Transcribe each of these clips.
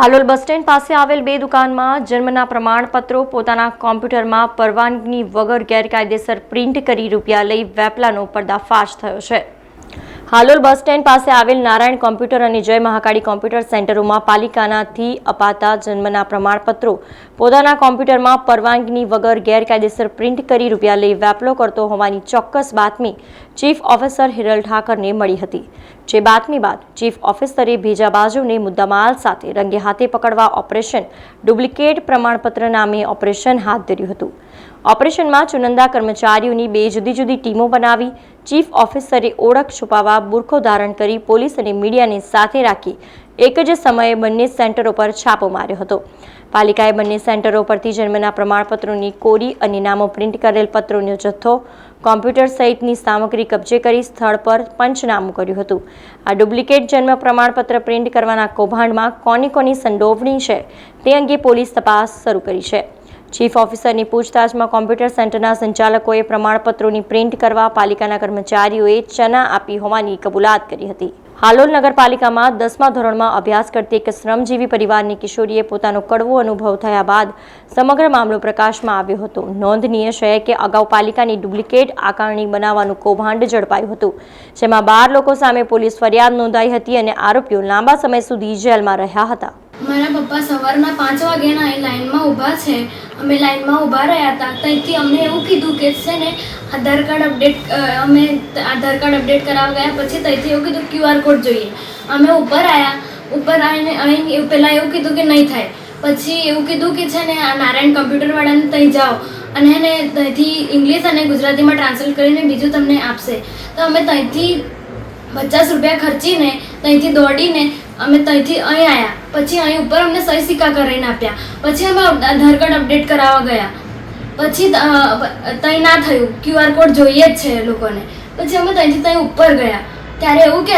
Halol bus stand પાસે આવેલ બે દુકાનમાં જન્મના પ્રમાણપત્રો પોતાના કોમ્પ્યુટરમાં પરવાનગી વગર ગેરકાયદેસર પ્રિન્ટ કરી રૂપિયા લઈ વેપલાનો પર્દાફાશ થયો છે। હાલોલ બસ સ્ટેન્ડ પાસે આવેલ નારાયણ કોમ્પ્યુટર અને જય મહાકાળી કોમ્પ્યુટર સેન્ટરોમાં પાલિકાનાથી અપાતા જન્મના પ્રમાણપત્રો પોતાના કોમ્પ્યુટરમાં પરવાનગી વગર ગેરકાયદેસર પ્રિન્ટ કરી રૂપિયા લઈ વેપલો કરતો હોવાની ચોક્કસ બાતમી ચીફ ઓફિસર હિરલ ઠાકરને મળી હતી। જે બાતમી બાદ ચીફ ઓફિસરે ભેજાબાજુને મુદ્દામાલ સાથે રંગે હાથે પકડવા ઓપરેશન ડુપ્લિકેટ પ્રમાણપત્ર નામે ઓપરેશન હાથ ધર્યું હતું। ઓપરેશનમાં ચુનંદા કર્મચારીઓની બે જુદી જુદી ટીમો બનાવી ચીફ ઓફિસરે ઓળખ છુપાવવા બુરખો ધારણ કરી પોલીસ અને મીડિયાને સાથે રાખી એક જ સમયે બંને સેન્ટરો પર છાપો માર્યો હતો। પાલિકાએ બંને સેન્ટરો પરથી જન્મના પ્રમાણપત્રોની કોરી અને નામો પ્રિન્ટ કરેલ પત્રોનો જથ્થો કોમ્પ્યુટર સહિતની સામગ્રી કબજે કરી સ્થળ પર પંચનામું કર્યું હતું। આ ડુપ્લિકેટ જન્મ પ્રમાણપત્ર પ્રિન્ટ કરવાના કૌભાંડમાં કોની સંડોવણી છે તે અંગે પોલીસ તપાસ શરૂ કરી છે। ચીફ ઓફિસરની પૂછતાછમાં કોમ્પ્યુટર સેન્ટરના સંચાલકોએ પ્રમાણપત્રોની પ્રિન્ટ કરવા પાલિકાના કર્મચારીઓએ ચના આપી હોવાની કબૂલાત કરી હતી। હાલોલ નગરપાલિકામાં 10મા ધોરણમાં અભ્યાસ કરતી એક શ્રમજીવી પરિવારની કિશોરીએ પોતાનો કડવો અનુભવ થયા બાદ સમગ્ર મામલો પ્રકાશમાં આવ્યો હતો। નોંધનીય છે કે અગાઉ પાલિકાની ડુપ્લિકેટ આકારણી બનાવવાનું કૌભાંડ ઝડપાયું હતું, જેમાં 12 લોકો સામે પોલીસ ફરિયાદ નોંધાઈ હતી અને આરોપીઓ લાંબા સમય સુધી જેલમાં રહ્યા હતા। મારા પપ્પા સવારના 5 વાગ્યાના અહીં લાઈનમાં ઊભા છે। અમે લાઈનમાં ઊભા રહ્યા હતા ત્યાંથી અમને એવું કીધું કે છે ને આધાર કાર્ડ અપડેટ કરાવવા ગયા પછી ત્યાંથી એવું કીધું QR કોડ જોઈએ। અમે ઉપર આવીને અહીં પહેલાં એવું કીધું કે નહીં થાય, પછી એવું કીધું કે છે ને આ નારાયણ કોમ્પ્યુટરવાળાને ત્યાં જાઓ અને એને ત્યાંથી ઇંગ્લિશ અને ગુજરાતીમાં ટ્રાન્સલેટ કરીને બીજું તમને આપશે। તો અમે ત્યાંથી 50 રૂપિયા ખર્ચીને ત્યાંથી દોડીને અમે ત્યાંથી અહીં આવ્યા। પછી અહીં ઉપર અમને સહી સિક્કા કરીને આપ્યા। પછી અમે આધાર કાર્ડ અપડેટ કરાવવા ગયા, પછી ત્યાં ના થયું, QR કોડ જોઈએ જ છે એ લોકોને। પછી અમે ત્યાંથી ત્યાં ઉપર ગયા ત્યારે એવું કહે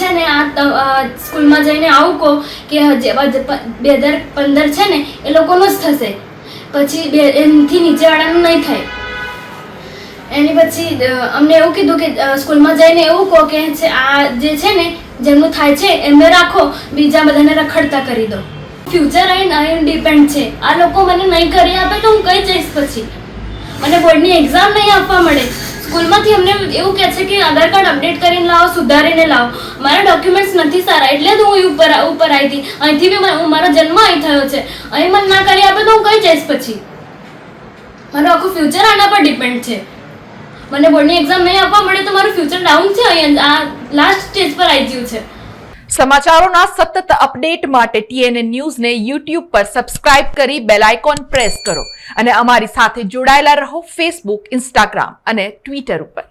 છે ને આ સ્કૂલમાં જઈને આવું કહો કે 2015 છે ને એ લોકોનું જ થશે, પછી એનાથી નીચેવાળાનું નહીં થાય। એની પછી અમને એવું કીધું કે સ્કૂલમાં જઈને એવું કહો કે આ જે છે ને જેમનું થાય છે એમને રાખો, બીજા બધાને રખડતા કરી દો। ફ્યુચર અહીં ડિપેન્ડ છે। આ લોકો મને નહીં કરી આપે તો હું કઈ જઈશ? પછી મને બોર્ડની એક્ઝામ નહીં આપવા મળે। સ્કૂલમાંથી અમને એવું કહે છે કે આધાર કાર્ડ અપડેટ કરીને લાવો, સુધારીને લાવો। મારા ડોક્યુમેન્ટ્સ નથી સારા એટલે જ હું ઉપર આવી હતી। અહીંથી બી મારો જન્મ અહીં થયો છે, અહીં મને ના કરી આપે તો હું કઈ જઈશ? પછી મારું આખું ફ્યુચર આના પર ડિપેન્ડ છે। મને બોર્ડની એક્ઝામ નહીં આપવા મળે તો મારું ફ્યુચર ડાઉન છે। અહીં આ લાસ્ટ સ્ટેજ પર આવી ગયું છે। સમાચારોના સતત અપડેટ માટે TNN ન્યૂઝને YouTube પર સબસ્ક્રાઇબ કરી બેલ આઇકોન પ્રેસ કરો અને અમારી સાથે જોડાયેલા રહો Facebook, Instagram અને Twitter ઉપર।